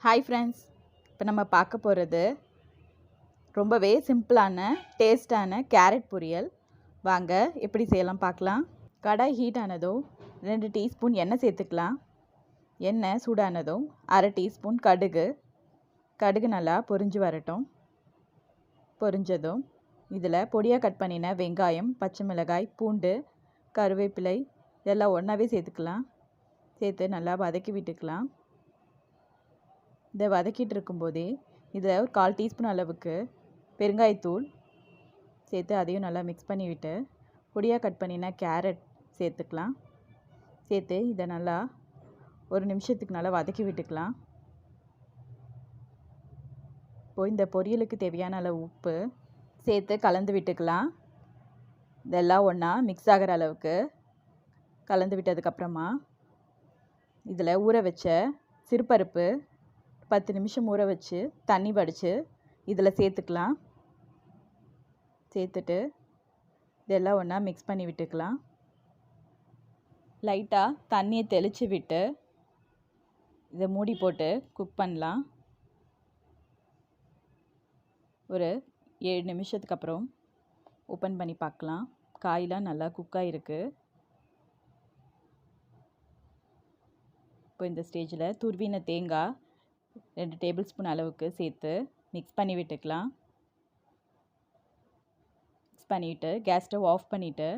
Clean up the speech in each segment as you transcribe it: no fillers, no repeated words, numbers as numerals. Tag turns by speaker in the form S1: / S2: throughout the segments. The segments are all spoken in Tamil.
S1: ஹாய் ஃப்ரெண்ட்ஸ், இப்போ நம்ம பார்க்க போகிறது ரொம்பவே சிம்பிளான டேஸ்டான கேரட் பொரியல். வாங்க எப்படி செய்யலாம் பார்க்கலாம். கடாய் ஹீட் ஆனதும் 2 டீஸ்பூன் எண்ணெய் சேர்த்துக்கலாம். எண்ணெய் சூடானதும் 1/2 டீஸ்பூன் கடுகு நல்லா பொரிஞ்சு வரட்டும். பொரிஞ்சதும் இதில் பொடியாக கட் பண்ணின வெங்காயம், பச்சை மிளகாய், பூண்டு, கருவேப்பிலை இதெல்லாம் ஒன்றாவே சேர்த்துக்கலாம். சேர்த்து நல்லா வதக்கி விட்டுக்கலாம். இதை வதக்கிட்டு இருக்கும்போதே இதில் ஒரு 1/4 டீஸ்பூன் அளவுக்கு பெருங்காயத்தூள் சேர்த்து அதையும் நல்லா மிக்ஸ் பண்ணிவிட்டு பொடியாக கட் பண்ணின கேரட் சேர்த்துக்கலாம். சேர்த்து இதை நல்லா 1 நிமிஷத்துக்கு நல்லா வதக்கி விட்டுக்கலாம். இப்போது இந்த பொரியலுக்கு தேவையான அளவு உப்பு சேர்த்து கலந்து விட்டுக்கலாம். இதெல்லாம் ஒன்றா மிக்ஸ் ஆகிற அளவுக்கு கலந்து விட்டதுக்கப்புறமா இதில் ஊற வச்ச சிறுபருப்பு 10 நிமிஷம் ஊற வச்சு தண்ணி வடித்து இதில் சேர்த்துக்கலாம். சேர்த்துட்டு இதெல்லாம் ஒன்றா மிக்ஸ் பண்ணி விட்டுக்கலாம். லைட்டாக தண்ணியை தெளித்து விட்டு இதை மூடி போட்டு குக் பண்ணலாம். ஒரு 7 நிமிஷத்துக்கு அப்புறம் ஓப்பன் பண்ணி பார்க்கலாம். காயெலாம் நல்லா குக்காக இருக்குது. இப்போ இந்த ஸ்டேஜில் துருவின தேங்காய் 2 டேபிள் ஸ்பூன் அளவுக்கு சேர்த்து மிக்ஸ் பண்ணி விட்டுக்கலாம். மிக்ஸ் பண்ணிவிட்டு கேஸ் ஸ்டவ் ஆஃப் பண்ணிவிட்டு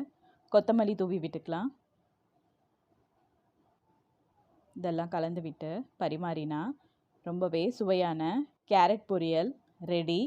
S1: கொத்தமல்லி தூவி விட்டுக்கலாம். இதெல்லாம் கலந்து விட்டு பரிமாறினா ரொம்பவே சுவையான கேரட் பொரியல் ரெடி.